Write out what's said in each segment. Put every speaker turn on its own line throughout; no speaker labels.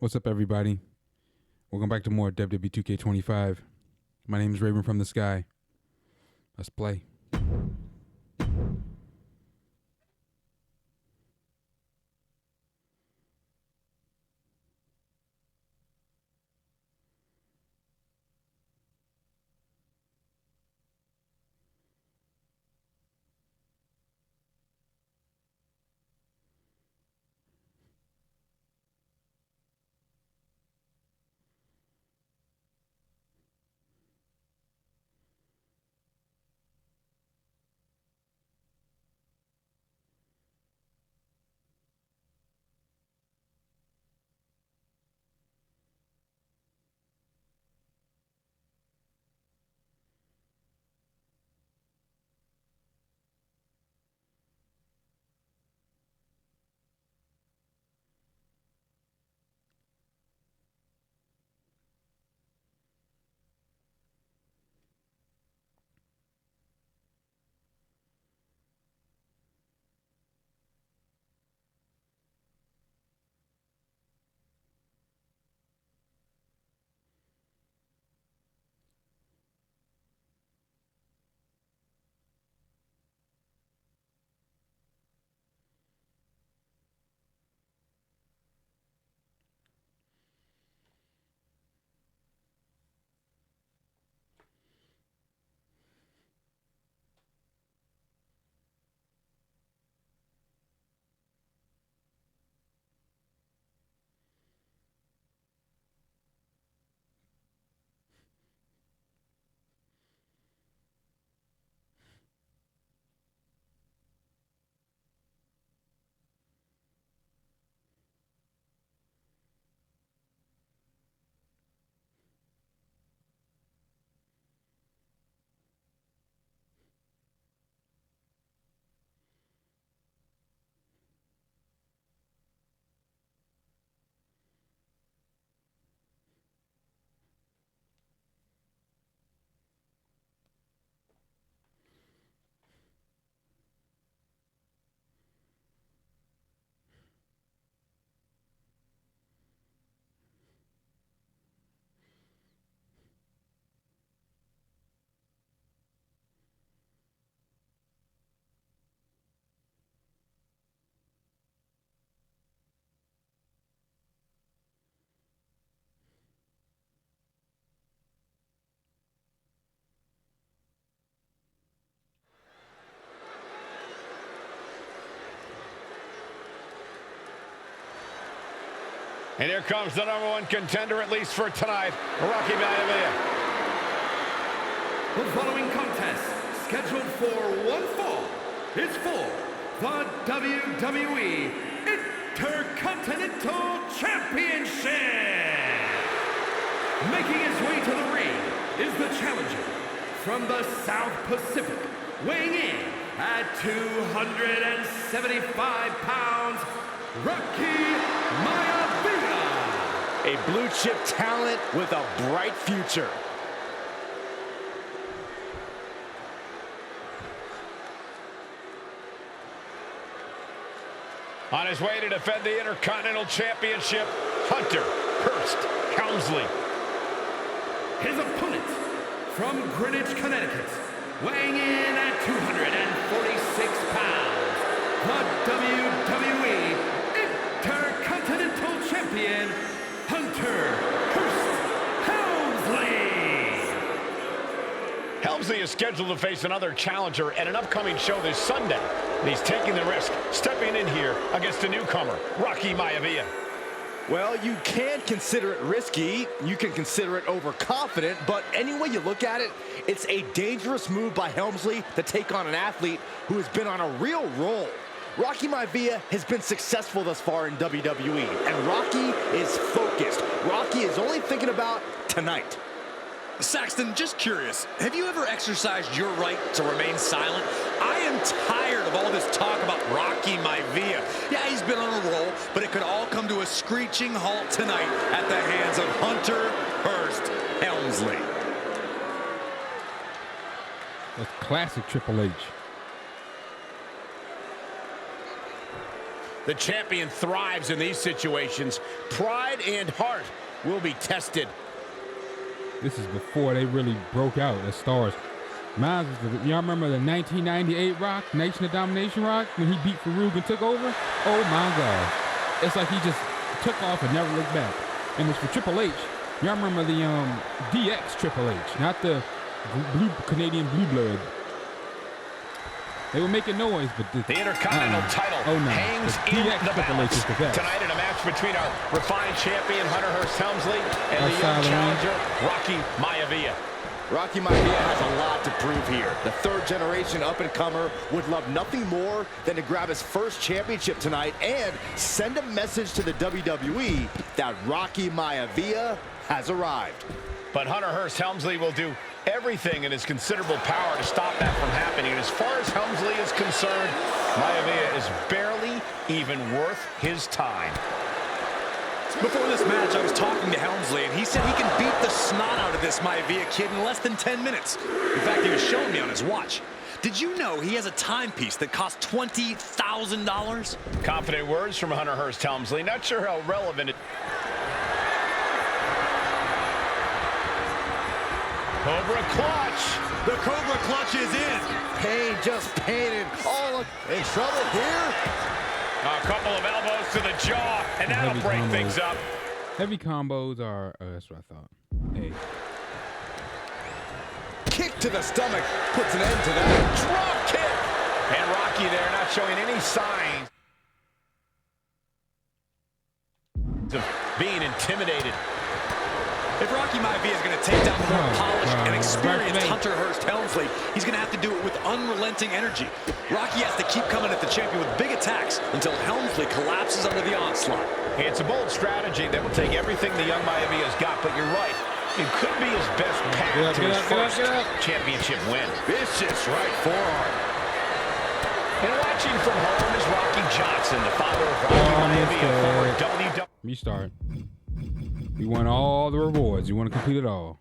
What's up, everybody? Welcome back to more WWE 2K25. My name is Raven from the Sky. Let's play.
And here comes the #1 contender, at least for tonight, Rocky MAIVIA.
The following contest, scheduled for one fall, is for the WWE Intercontinental Championship. Making his way to the ring is the challenger from the South Pacific, weighing in at 275 pounds, Rocky MAIVIA.
A blue-chip talent with a bright future.
On his way to defend the Intercontinental Championship, Hunter Hurst Helmsley.
His opponent from Greenwich, Connecticut, weighing in at 246 pounds, the WWE Intercontinental Champion, Hunter Hurst Helmsley.
Helmsley is scheduled to face another challenger at an upcoming show this Sunday. And he's taking the risk, stepping in here against a newcomer, Rocky MAIVIA.
Well, you can consider it risky, you can consider it overconfident, but any way you look at it, it's a dangerous move by Helmsley to take on an athlete who has been on a real roll. Rocky MAIVIA has been successful thus far in WWE, and Rocky is focused. Rocky is only thinking about tonight.
Saxton, just curious, have you ever exercised your right to remain silent? I am tired of all this talk about Rocky MAIVIA. Yeah, he's been on a roll, but it could all come to a screeching halt tonight at the hands of Hunter Hurst Helmsley.
That's classic Triple H.
The champion thrives in these situations. Pride and heart will be tested.
This is before they really broke out as stars. Y'all remember the 1998 Rock, Nation of Domination Rock, when he beat Farouk and took over? Oh my God. It's like he just took off and never looked back. And it's for Triple H. Y'all remember the DX Triple H, not the Canadian Blue Blood. They were making noise, but
the Intercontinental title hangs in the balance tonight in a match between our refined champion Hunter Hearst Helmsley and the young challenger Rocky MAIVIA.
Rocky MAIVIA has a lot to prove here. The third-generation up-and-comer would love nothing more than to grab his first championship tonight and send a message to the WWE that Rocky MAIVIA has arrived.
But Hunter Hearst Helmsley will do everything in his considerable power to stop that from happening. And as far as Helmsley is concerned, MAIVIA is barely even worth his time.
Before this match, I was talking to Helmsley, and he said he can beat the snot out of this MAIVIA kid in less than 10 minutes. In fact, he was showing me on his watch. Did you know he has a timepiece that costs $20,000?
Confident words from Hunter Hearst Helmsley. Not sure how relevant it... Cobra clutch.
The Cobra clutch is in.
Pain just painted. All in trouble here.
A couple of elbows to the jaw, and that'll break things up.
Heavy combos are, that's what I thought. Hey.
Kick to the stomach puts an end to that.
Drop kick. And Rocky there not showing any signs of being intimidated.
If Rocky MAIVIA is going to take down the more polished and experienced Hunter Hearst Helmsley, he's going to have to do it with unrelenting energy. Rocky has to keep coming at the champion with big attacks until Helmsley collapses under the onslaught.
It's a bold strategy that will take everything the young MAIVIA has got, but you're right. It could be his best path to his first championship win.
Vicious right forearm.
And watching from home is Rocky Johnson, the father of Rocky MAIVIA, former WWE.
Restart. You want all the rewards. You want to complete it all.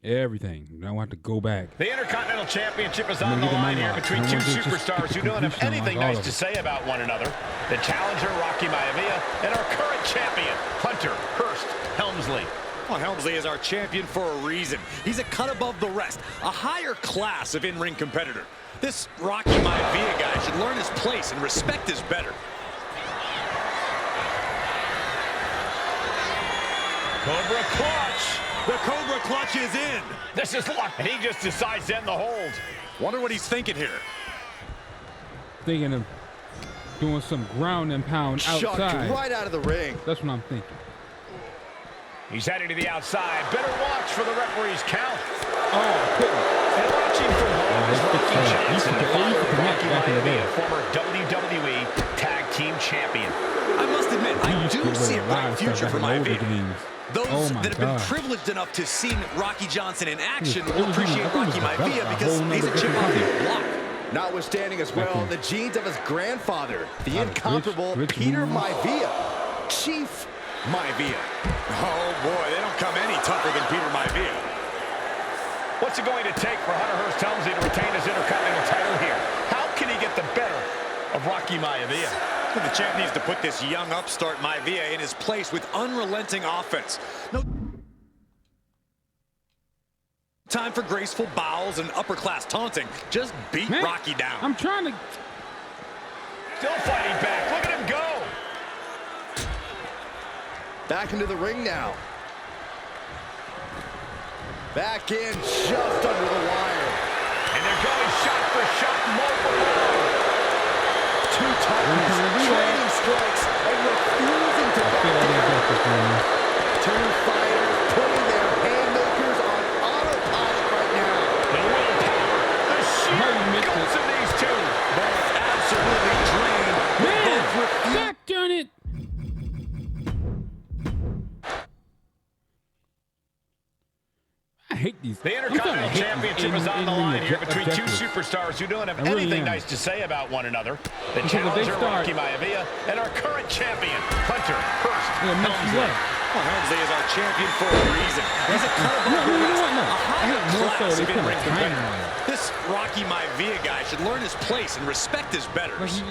Everything. You don't have to go back.
The Intercontinental Championship is on the line here between two superstars who don't have anything nice to say about one another. The challenger, Rocky MAIVIA, and our current champion, Hunter Hearst Helmsley.
Well, Helmsley is our champion for a reason. He's a cut above the rest, a higher class of in-ring competitor. This Rocky MAIVIA guy should learn his place and respect his better.
Cobra clutch.
The Cobra clutch is in.
This is luck. And he just decides to end the hold.
Wonder what he's thinking here.
Thinking of doing some ground and pound outside.
Chucked right out of the ring.
That's what I'm thinking.
He's heading to the outside. Better watch for the referee's count.
Oh,
and watching from home is Rocky Johnson, the father of Rocky MAIVIA, former WWE Tag Team Champion.
I must admit, I do see a bright future for MAIVIA. Those that have been privileged enough to see Rocky Johnson in action will appreciate Rocky MAIVIA because he's a chip off the block.
Notwithstanding as well the genes of his grandfather, the incomparable Peter MAIVIA, Chief MAIVIA.
Oh boy, they don't come any tougher than Peter MAIVIA.
What's it going to take for Hunter Hearst Helmsley to retain his Intercontinental title here? How can he get the better of Rocky MAIVIA?
The champ needs to put this young upstart MAIVIA in his place with unrelenting offense. No time for graceful bows and upper-class taunting. Just beat Rocky down.
I'm trying to...
Still fighting back. Look at him go.
Back into the ring now. Back in just under the wire.
And they're going shot for shot, multiple.
Two titans, trading strikes, and refusing to back. Two fighters putting their haymakers on autopilot right now.
The willpower, the sheer guts of these two.
Both absolutely drained.
Man, God darn it. I hate these.
The Intercontinental Championship is on the line here between two superstars who don't have anything nice to say about one another. The challenger, Rocky MAIVIA, and our current champion, Hunter Hearst Helmsley.
Well, Helmsley is our champion for a reason. He's a
I hate more so they put a timer on it.
This Rocky Maivia guy should learn his place and respect his betters.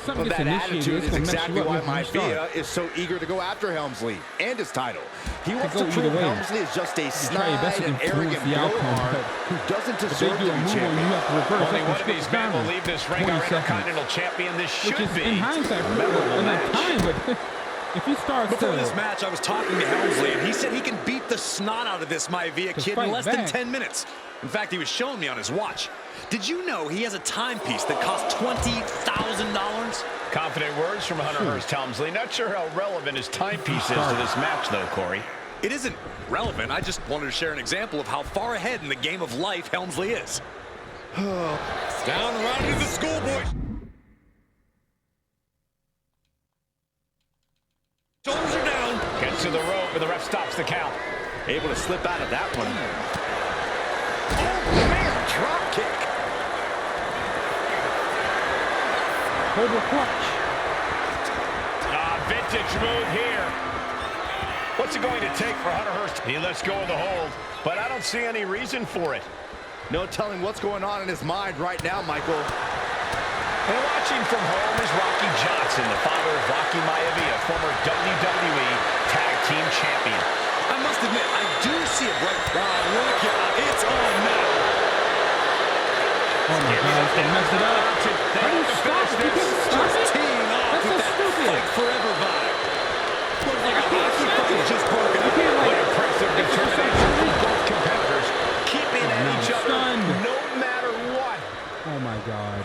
Something
Well,
gets
that
initiated,
attitude
it's
is
gonna mess
exactly
you up
why
when you start.
Maivia is so eager to go after Helmsley and his title. He wants
go
to
either
prove
way.
Helmsley is just a
try your best
snide
to
and
influence
arrogant
the outcome,
blowhard
but
who doesn't
if they
deserve
do
to
a
be
move on you,
champion.
you have to reverse.
Only
That's
one of these men will leave this ring our
20 seconds.
Intercontinental Champion. This should
Which is,
be
in hindsight,
a memorable
enough
match.
time, but if he starts
Before
to...
this match, I was talking to Helmsley, and he said he can beat the snot out of this Maivia kid in
fight
less than
back.
10 minutes. In fact, he was showing me on his watch. Did you know he has a timepiece that costs $20,000?
Confident words from Hunter Hearst Helmsley. Not sure how relevant his timepiece is to this match, though, Corey.
It isn't relevant. I just wanted to share an example of how far ahead in the game of life Helmsley is. Down around to the schoolboys. Shoulders are down.
Gets to the rope, and the ref stops the count.
Able to slip out of that one. Oh, man, drop kick.
Cobra clutch.
Vintage move here. What's it going to take for Hunter Hearst? He lets go of the hold, but I don't see any reason for it.
No telling what's going on in his mind right now, Michael.
And watching from home is Rocky Johnson, the father of Rocky Maivia, former WWE Tag Team Champion.
I must admit, I do see a bright... look out. It's on now.
Oh my God, it's gonna mess it up. How do you stop it? You can't stop
Just
it?
teeing off
That's
with
so
that
stupid.
fight forever vibe. Looks like a hockey
stop
puck
it.
is just broken
You
up.
can't,
What
like,
impressive determination from both competitors, keeping at each other
stunned.
no matter what.
Oh my God.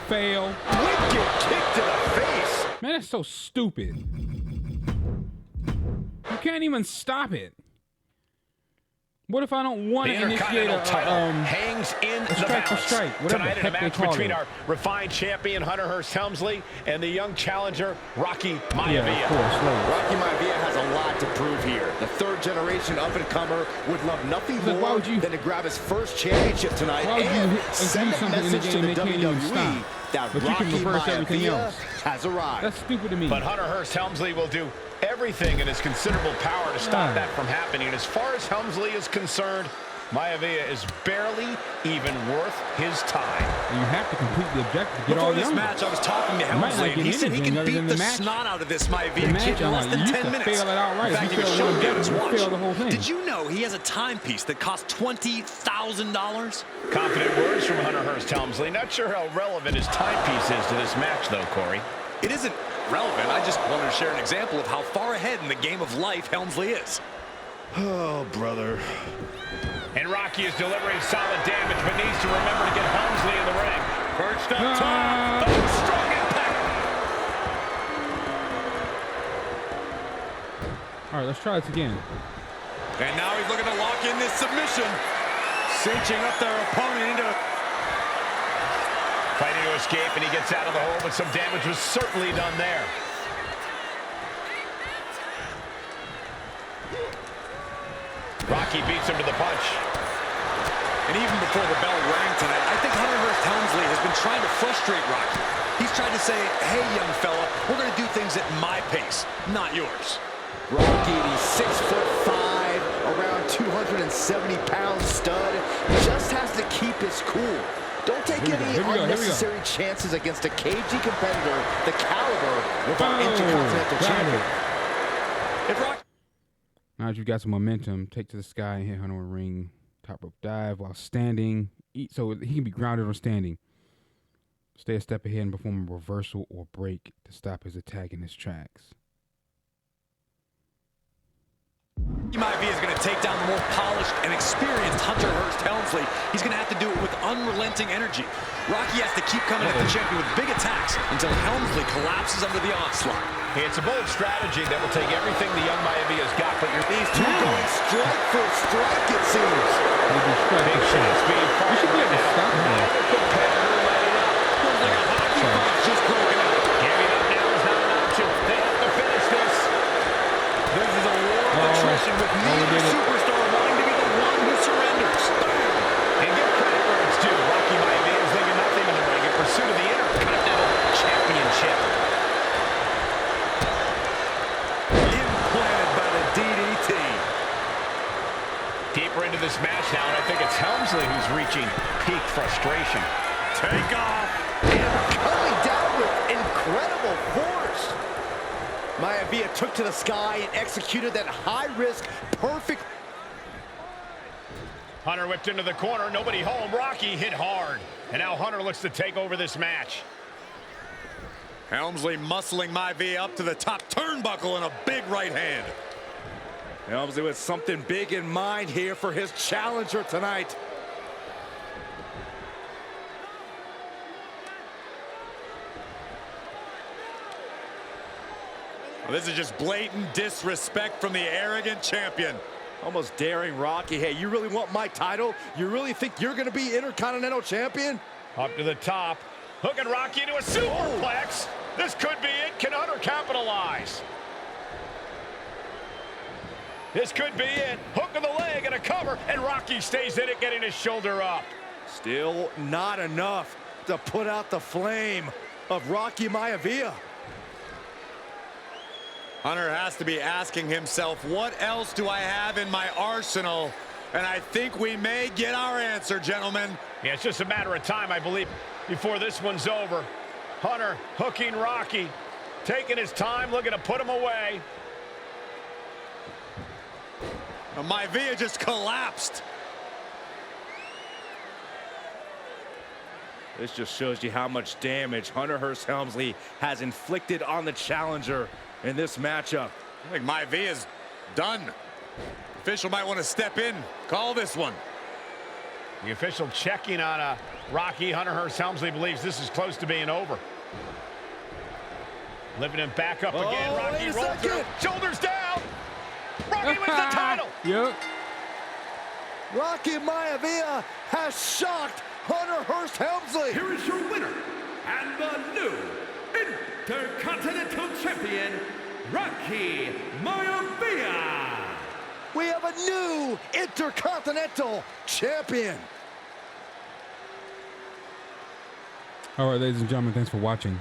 Fail.
Wicked kick to the face.
Man, that's so stupid. You can't even stop it. What if I don't want
The
to initiate
Intercontinental title
a
hangs in the
strike for
balance.
strike, whatever
Tonight
the
in a
heck they
match
call
between
it.
our refined champion Hunter Hearst Helmsley and the young challenger Rocky Maivia.
Yeah, of course, right.
Rocky Maivia has a lot to prove here. The third-generation up-and-comer would love nothing
Look, why
more
would you-
than to grab his first championship tonight
Why would you
and
include
send a
something in the
message to
game
the
they can't even
WWE
stop?
that
But you can
Rocky
reverse everything
Maivia
else.
has arrived.
That's stupid to me.
But Hunter Hearst Helmsley will do everything in his considerable power to stop
Yeah.
that from happening. And as far as Helmsley is concerned, Maivia is barely even worth his time.
You have to complete the objective to get
Before
all
this
younger.
match, I was talking to
You might not
Helmsley, and
get
he said he
anything
can
other
beat
than
the
the match.
snot out of this
The
Maivia
match,
kid in
I'm
less
like,
than
you
10
could
minutes.
fail it outright.
In fact,
If
he
you
was
fail
showing
one
me on his
objective, you
watch.
fail the whole thing.
Did you know he has a timepiece that costs $20,000?
Confident words from Hunter Hearst Helmsley. Not sure how relevant his timepiece is to this match, though, Corey.
It isn't relevant. I just wanted to share an example of how far ahead in the game of life Helmsley is.
Oh, brother.
And Rocky is delivering solid damage, but needs to remember to get Helmsley in the ring. Perched up top. Oh, strong impact.
All right, let's try this again.
And now he's looking to lock in this submission. Cinching up their opponent into...
Fighting to escape, and he gets out of the hole, but some damage was certainly done there. Rocky beats him to the punch.
And even before the bell rang tonight, I think Hunter Hearst Helmsley has been trying to frustrate Rocky. He's trying to say, hey, young fella, we're going to do things at my pace, not yours.
Rocky, the 6'5", around 270-pound stud, just has to keep his cool. Don't take any unnecessary chances against a cagey competitor the caliber of our Intercontinental champion.
If Rocky...
Now that you've got some momentum, take to the sky and hit Hunter with a ring. Top rope dive while standing. So he can be grounded or standing. Stay a step ahead and perform a reversal or break to stop his attack in his tracks.
Maivia is going to take down the more polished and experienced Hunter Hearst Helmsley. He's going to have to do it with unrelenting energy. Rocky has to keep coming at the champion with big attacks until Helmsley collapses under the onslaught.
Hey, it's a bold strategy that will take everything the young Maivia's got, but
These two going strike for strike, it seems.
big shots being
You should be able to stop him.
Neither competitor letting up.
Looks like a hockey puck is just broken up.
Giving up now is not an option. They have to finish this.
This is a war of attrition with neither superstar wanting to be the one who surrenders.
And give credit where it's due. Rocky Maivia is leaving nothing in the ring in pursuit of the Intercontinental Championship.
Implanted
into this match now, and I think it's Helmsley who's reaching peak frustration.
Take off.
And coming down with incredible force. MAIVIA took to the sky and executed that high-risk, perfect.
Hunter whipped into the corner, nobody home. Rocky hit hard, and now Hunter looks to take over this match.
Helmsley muscling MAIVIA up to the top turnbuckle in a big right hand.
Helmsley with something big in mind here for his challenger tonight.
Well, this is just blatant disrespect from the arrogant champion.
Almost daring Rocky. Hey, you really want my title? You really think you're going to be Intercontinental Champion?
Up to the top, hooking Rocky into a superplex. This could be it. Can Hunter capitalize? This could be it. Hook of the leg and a cover, and Rocky stays in it, getting his shoulder up.
Still not enough to put out the flame of Rocky MAIVIA.
Hunter has to be asking himself, what else do I have in my arsenal? And I think we may get our answer, gentlemen.
Yeah, it's just a matter of time, I believe, before this one's over. Hunter hooking Rocky, taking his time, looking to put him away.
MAIVIA just collapsed.
This just shows you how much damage Hunter Hearst Helmsley has inflicted on the challenger in this matchup.
I think MAIVIA's done. Official might want to step in, call this one.
The official checking on Rocky. Hunter Hearst Helmsley believes this is close to being over. Lifting him back up again. Rocky rolls through. Shoulders down. Rocky wins the title.
Yep.
Rocky MAIVIA has shocked Hunter Hearst Helmsley.
Here is your winner, and the new Intercontinental Champion, Rocky MAIVIA.
We have a new Intercontinental Champion.
All right, ladies and gentlemen, thanks for watching.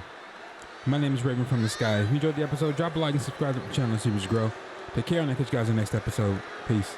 My name is Raven from the Sky. If you enjoyed the episode, drop a like and subscribe to the channel and see us grow. Take care, and I'll catch you guys in the next episode. Peace.